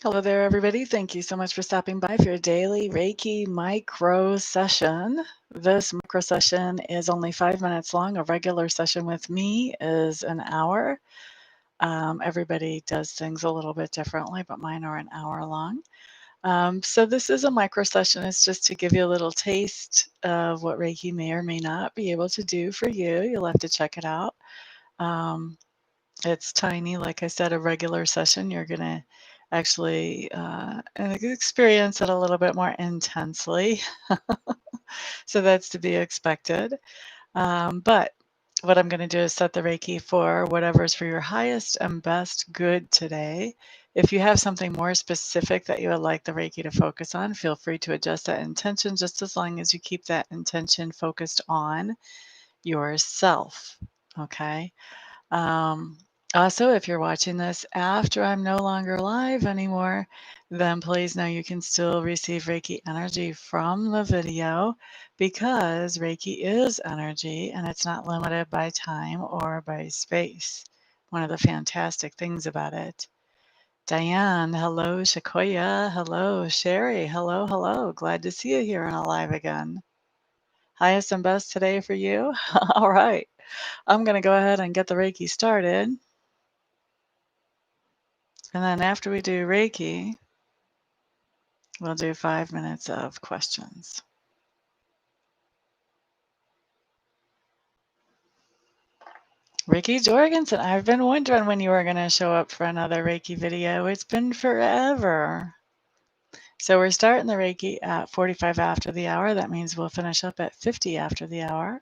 Hello there, everybody. Thank you so much for stopping by for your daily Reiki micro session. This micro session is only 5 minutes long. A regular session with me is an hour. Everybody does things a little bit differently, but mine are an hour long. So this is a micro session. It's just to give you a little taste of what Reiki may or may not be able to do for you. You'll have to check it out. Um, it's tiny. Like I said, a regular session, you're going to actually experience it a little bit more intensely. So that's to be expected. But what I'm going to do is set the Reiki for whatever's for your highest and best good today. If you have something more specific that you would like the Reiki to focus on, feel free to adjust that intention just as long as you keep that intention focused on yourself. Okay. Um, Also, if you're watching this after I'm no longer live anymore, then please know you can still receive Reiki energy from the video because Reiki is energy and it's not limited by time or by space. One of the fantastic things about it. Diane, hello. Shakoya, hello. Sherry, hello, hello. Glad to see you here and alive again. Highest and best today for you? All right. I'm going to go ahead and get the Reiki started. And then after we do Reiki, we'll do 5 minutes of questions. Reiki Jorgensen, I've been wondering when you were going to show up for another Reiki video. It's been forever. So we're starting the Reiki at 45 after the hour. That means we'll finish up at 50 after the hour.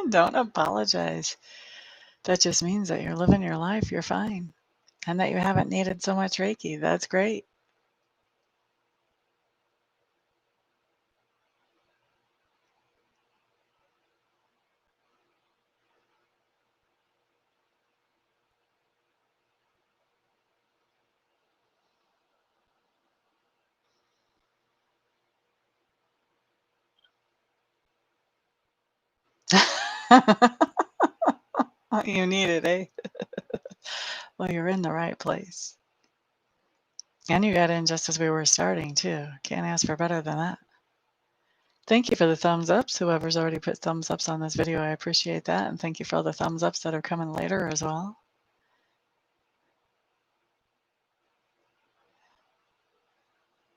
Don't apologize. That just means that you're living your life. You're fine. And that you haven't needed so much Reiki. That's great. You need it, eh? Well, you're in the right place. And you got in just as we were starting, too. Can't ask for better than that. Thank you for the thumbs ups. Whoever's already put thumbs ups on this video, I appreciate that. And thank you for all the thumbs ups that are coming later as well.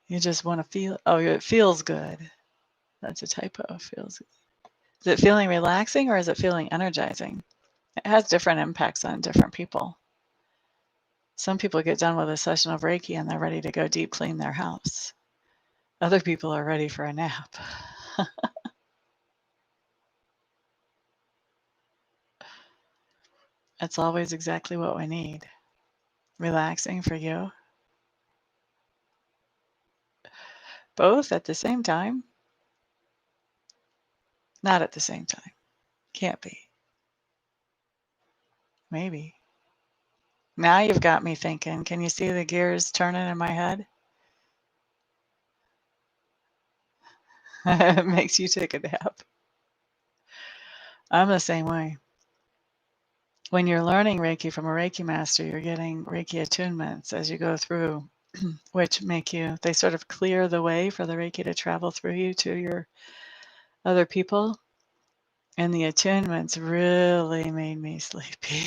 You just want to feel, oh, it feels good. That's a typo. Feels. Is it feeling relaxing or is it feeling energizing? It has different impacts on different people. Some people get done with a session of Reiki and they're ready to go deep clean their house. Other people are ready for a nap. It's always exactly what we need. Relaxing for you. Both at the same time? Not at the same time. Can't be. Maybe. Now you've got me thinking. Can you see the gears turning in my head? It makes you take a nap. I'm the same way. When you're learning Reiki from a Reiki master, you're getting Reiki attunements as you go through, which they sort of clear the way for the Reiki to travel through you to your other people. And the attunements really made me sleepy.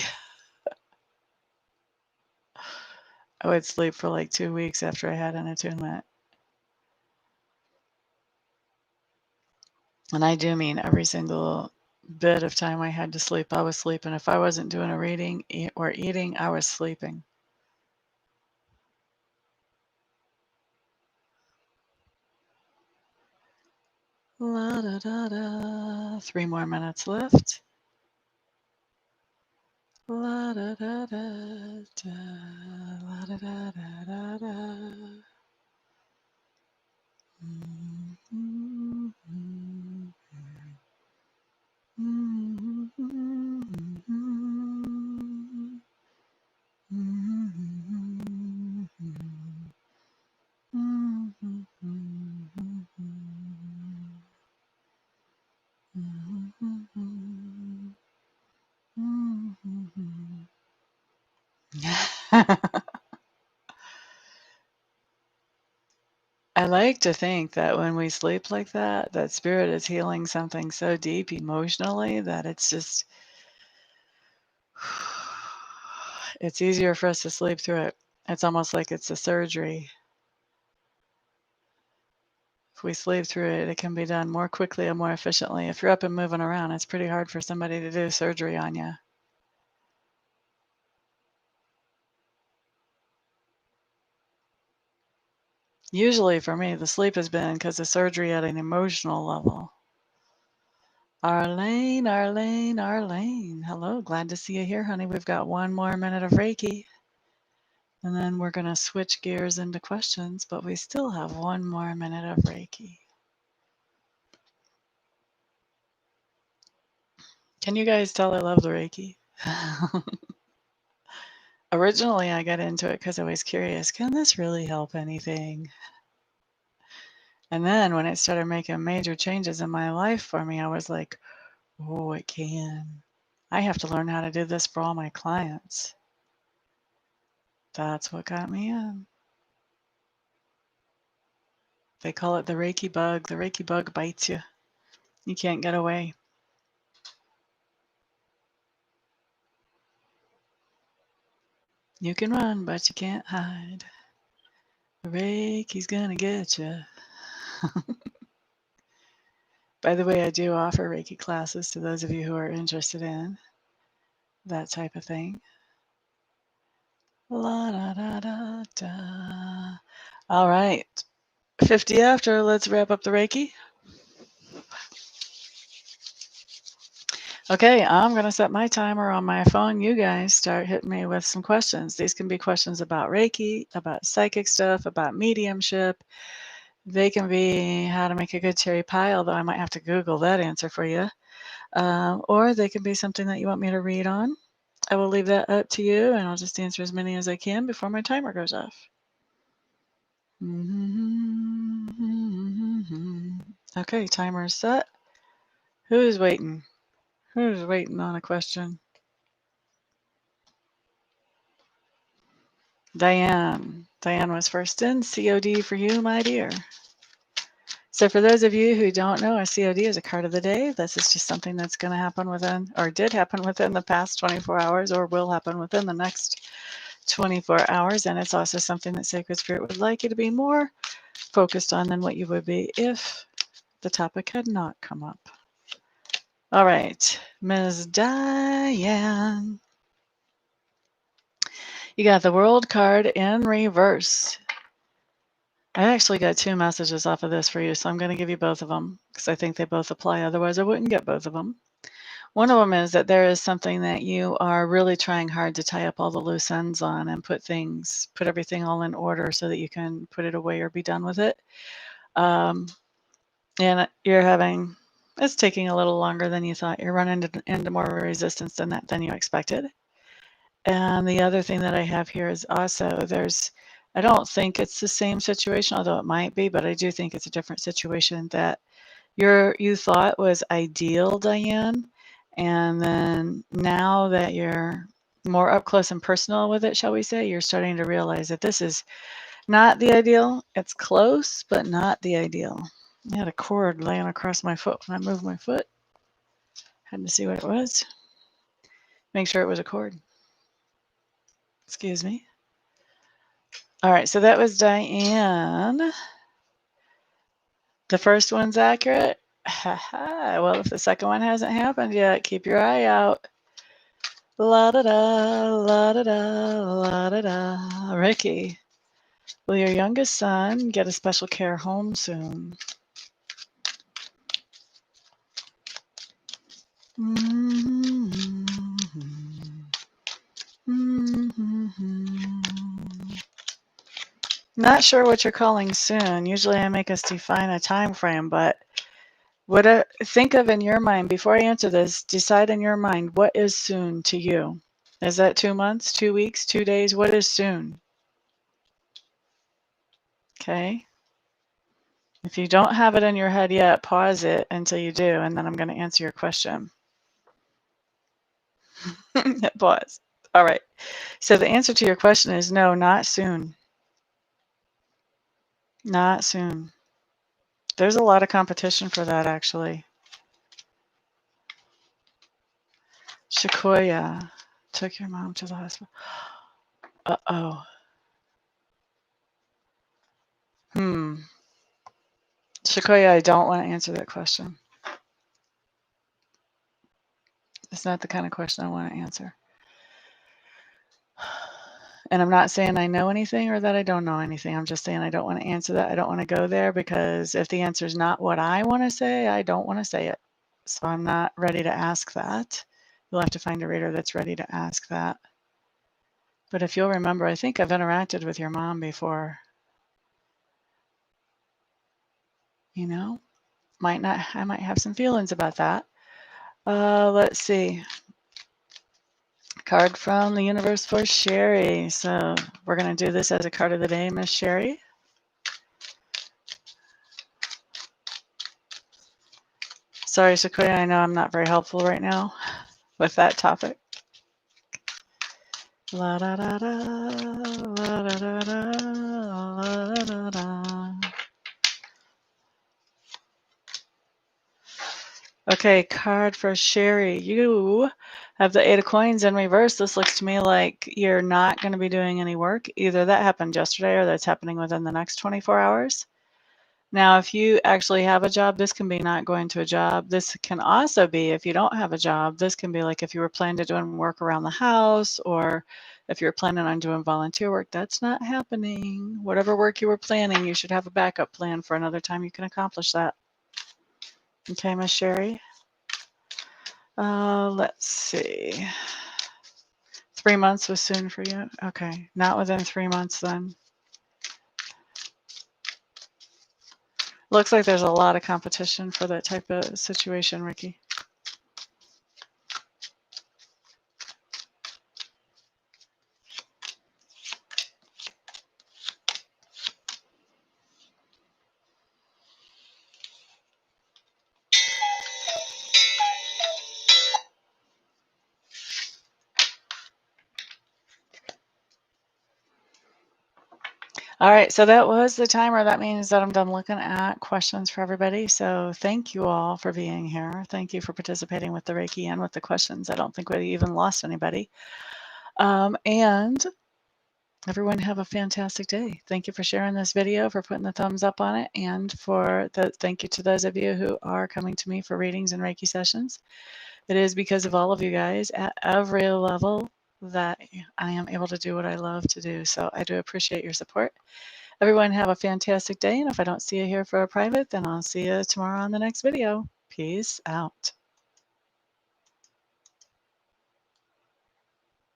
I would sleep for like 2 weeks after I had an attunement. And I do mean every single bit of time I had to sleep, I was sleeping. If I wasn't doing a reading or eating, I was sleeping. La da da da. 3 more minutes left. La da da da da. La da da da da da. like to think that when we sleep like that, that spirit is healing something so deep emotionally that it's just, it's easier for us to sleep through it. It's almost like it's a surgery. If we sleep through it, it can be done more quickly and more efficiently. If you're up and moving around, it's pretty hard for somebody to do surgery on you. Usually for me, the sleep has been because of surgery at an emotional level. Arlene, Arlene, Arlene. Hello, glad to see you here, honey. We've got 1 more minute of Reiki, and then we're going to switch gears into questions, but we still have 1 more minute of Reiki. Can you guys tell I love the Reiki? Originally, I got into it because I was curious, can this really help anything? And then when it started making major changes in my life for me, I was like, oh, it can. I have to learn how to do this for all my clients. That's what got me in. They call it the Reiki bug. The Reiki bug bites you. You can't get away. You can run, but you can't hide. The Reiki's gonna get you. By the way, I do offer Reiki classes to those of you who are interested in that type of thing. La da da da da. All right. 50 after, let's wrap up the Reiki. Okay, I'm going to set my timer on my phone. You guys start hitting me with some questions. These can be questions about Reiki, about psychic stuff, about mediumship. They can be how to make a good cherry pie, although I might have to Google that answer for you. Or they can be something that you want me to read on. I will leave that up to you, and I'll just answer as many as I can before my timer goes off. Okay, timer is set. Who's waiting? Who's waiting on a question? Diane. Diane was first in. COD for you, my dear. So for those of you who don't know, a COD is a card of the day. This is just something that's going to happen within, or did happen within the past 24 hours, or will happen within the next 24 hours. And it's also something that Sacred Spirit would like you to be more focused on than what you would be if the topic had not come up. All right, Ms. Diane. You got the World card in reverse. I actually got 2 messages off of this for you, so I'm going to give you both of them because I think they both apply. Otherwise, I wouldn't get both of them. One of them is that there is something that you are really trying hard to tie up all the loose ends on and put everything all in order so that you can put it away or be done with it. And it's taking a little longer than you thought. You're running into more resistance than you expected. And the other thing that I have here is also I don't think it's the same situation, although it might be, but I do think it's a different situation that you thought was ideal, Diane. And then now that you're more up close and personal with it, shall we say, you're starting to realize that this is not the ideal. It's close, but not the ideal. I had a cord laying across my foot when I moved my foot. Had to see what it was. Make sure it was a cord. Excuse me. All right, so that was Diane. The first one's accurate. Well, if the second one hasn't happened yet, keep your eye out. La da da, la da da, la da da. Ricky, will your youngest son get a special care home soon? Not sure what you're calling soon. Usually I make us define a time frame, but think of in your mind, before I answer this, decide in your mind, what is soon to you? Is that 2 months, 2 weeks, 2 days? What is soon? Okay. If you don't have it in your head yet, pause it until you do, and then I'm going to answer your question. Pause. All right. So the answer to your question is no, not soon. Not soon. There's a lot of competition for that, actually. Sequoia took your mom to the hospital. Uh-oh. Sequoia, I don't want to answer that question. It's not the kind of question I want to answer. And I'm not saying I know anything or that I don't know anything. I'm just saying I don't want to answer that. I don't want to go there because if the answer is not what I want to say, I don't want to say it. So I'm not ready to ask that. You'll have to find a reader that's ready to ask that. But if you'll remember, I think I've interacted with your mom before. You know, I might have some feelings about that. Let's see. Card from the universe for Sherry. So we're going to do this as a card of the day, Miss Sherry. Sorry, Sequoia, I know I'm not very helpful right now with that topic. La da da da, la da da da, la da da da. Okay, card for Sherry. You have the 8 of coins in reverse. This looks to me like you're not going to be doing any work. Either that happened yesterday or that's happening within the next 24 hours. Now, if you actually have a job, this can be not going to a job. This can also be if you don't have a job. This can be like if you were planning to doing work around the house, or if you're planning on doing volunteer work. That's not happening. Whatever work you were planning, you should have a backup plan for another time you can accomplish that. Okay, Miss Sherry. Let's see. 3 months was soon for you? Okay, not within 3 months then. Looks like there's a lot of competition for that type of situation, Ricky. All right, so that was the timer. That means that I'm done looking at questions for everybody. So thank you all for being here. Thank you for participating with the Reiki and with the questions. I don't think we even lost anybody. And everyone have a fantastic day. Thank you for sharing this video, for putting the thumbs up on it, and thank you to those of you who are coming to me for readings and Reiki sessions. It is because of all of you guys at every level that I am able to do what I love to do. So I do appreciate your support. Everyone have a fantastic day, and if I don't see you here for a private, then I'll see you tomorrow on the next video. Peace out.